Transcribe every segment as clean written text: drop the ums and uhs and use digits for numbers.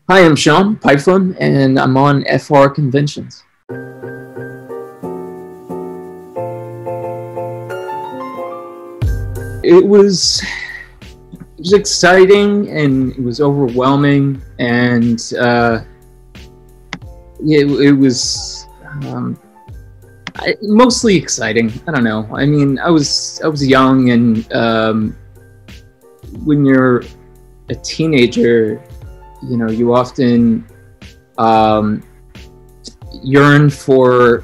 Hi, I'm Shawn Pyfrom, and I'm on FrConventions. It was exciting, and it was overwhelming, and it was mostly exciting. I don't know. I mean, I was young, and when you're a teenager, you know, you often yearn for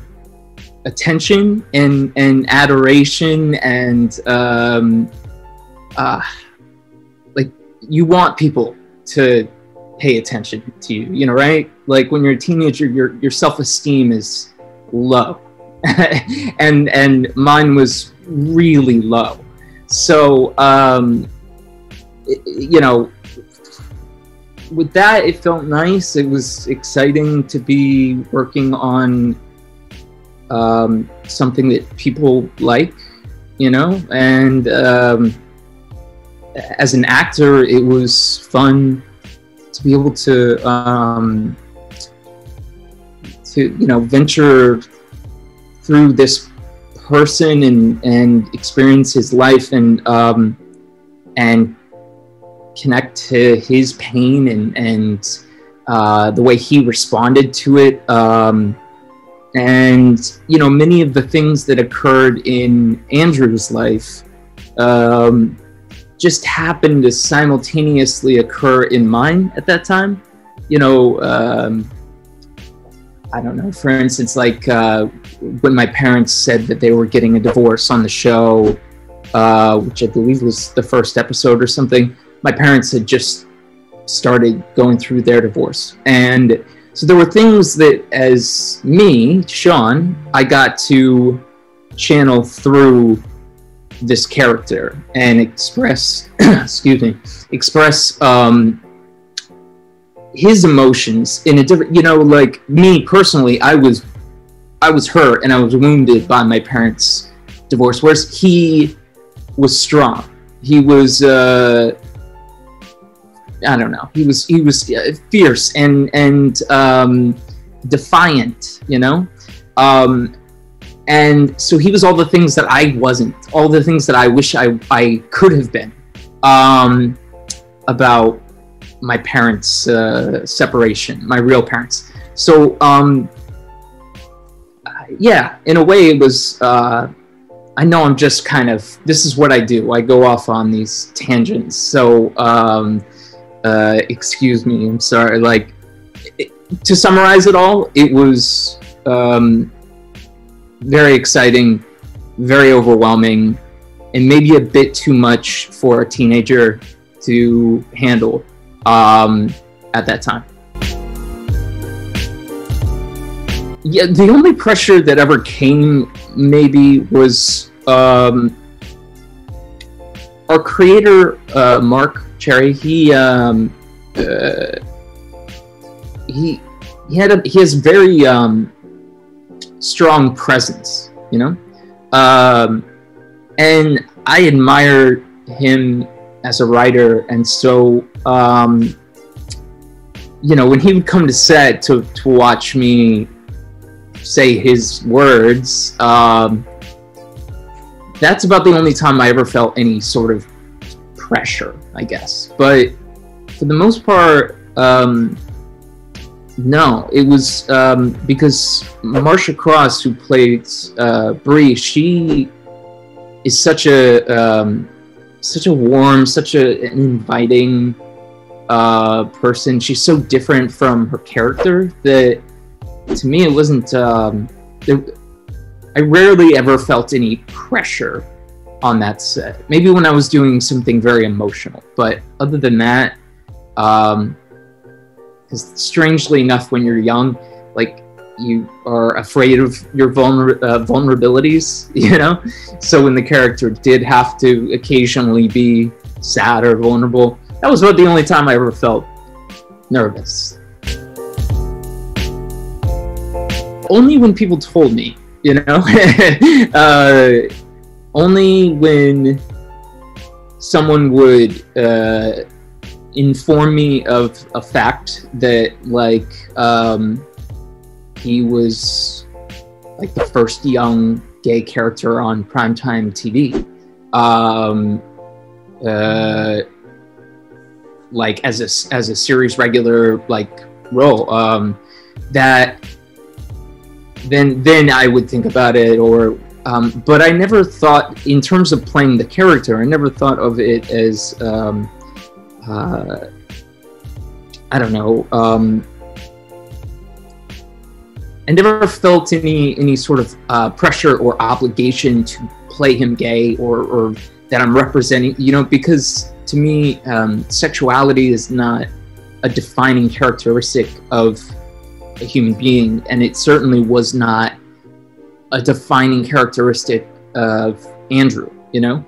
attention and adoration, and like, you want people to pay attention to you, you know, right? Like, when you're a teenager, your self-esteem is low, and mine was really low. So you know, with that, it felt nice. It was exciting to be working on something that people like, you know, and as an actor, it was fun to be able to you know, venture through this person and experience his life, and connect to his pain and the way he responded to it. And, you know, many of the things that occurred in Andrew's life just happened to simultaneously occur in mine at that time. You know, I don't know, for instance, like when my parents said that they were getting a divorce on the show, which I believe was the first episode or something, my parents had just started going through their divorce. And so there were things that, as me, Shawn, I got to channel through this character and express, excuse me, express his emotions in a different, you know, like me personally, I was hurt and I was wounded by my parents' divorce, whereas he was strong. He was, I don't know. He was fierce and defiant, you know. And so he was all the things that I wasn't, all the things that I wish I could have been, about my parents' separation, my real parents. So yeah, in a way, it was. I know I'm just kind of. This is what I do. I go off on these tangents. So. Excuse me, I'm sorry. Like, to summarize it all, it was very exciting, very overwhelming, and maybe a bit too much for a teenager to handle at that time. Yeah, the only pressure that ever came maybe was our creator, Mark Cherry. He has very strong presence, you know, and I admire him as a writer, and so you know, when he would come to set to watch me say his words, that's about the only time I ever felt any sort of pressure, I guess. But for the most part, no, it was because Marcia Cross, who played Bree, she is such a warm, such an inviting person. She's so different from her character that, to me, it wasn't. I rarely ever felt any pressure on that set. Maybe when I was doing something very emotional, but other than that, because strangely enough, when you're young, like, you are afraid of your vulnerabilities, you know? So when the character did have to occasionally be sad or vulnerable, that was about the only time I ever felt nervous. Only when people told me, you know? Only when someone would informed me of a fact that, like, he was like the first young gay character on primetime TV. Like as a series regular, like, role. That then I would think about it, or but I never thought, in terms of playing the character, I never thought of it as I don't know. I never felt any sort of pressure or obligation to play him gay, or that I'm representing, you know, because to me, sexuality is not a defining characteristic of a human being, and it certainly was not a defining characteristic of Andrew, you know?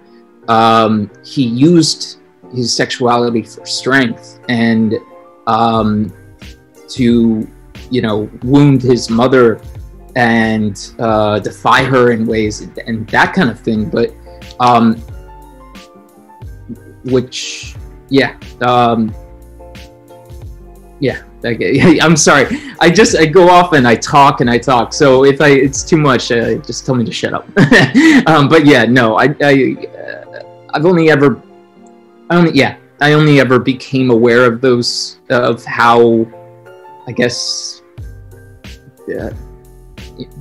He used his sexuality for strength and to, you know, wound his mother and defy her in ways and that kind of thing. But which, yeah, yeah. I'm sorry. I go off and I talk. So if it's too much, just tell me to shut up. But yeah, no, I only ever became aware of those, of how, I guess,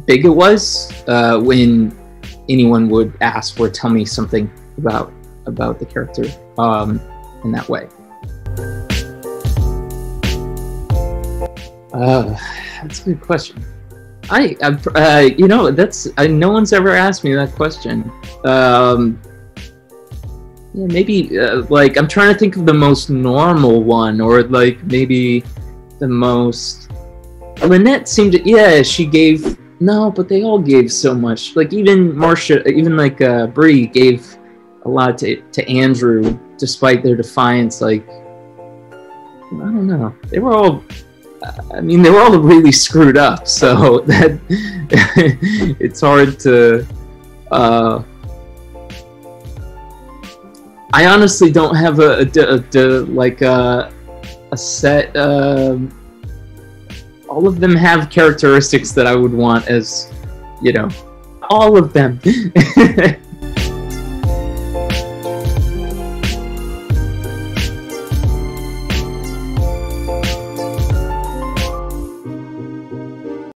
big it was when anyone would ask or tell me something about the character in that way. That's a good question. You know, no one's ever asked me that question. Yeah, maybe, like, I'm trying to think of the most normal one, or, like, maybe the most... Lynette seemed to, yeah, she gave... No, but they all gave so much. Like, even Marcia, even, like, Bree gave a lot to Andrew, despite their defiance. Like, I don't know. They were all... I mean, they were all really screwed up, so that it's hard to... I honestly don't have a set. All of them have characteristics that I would want as, you know, all of them.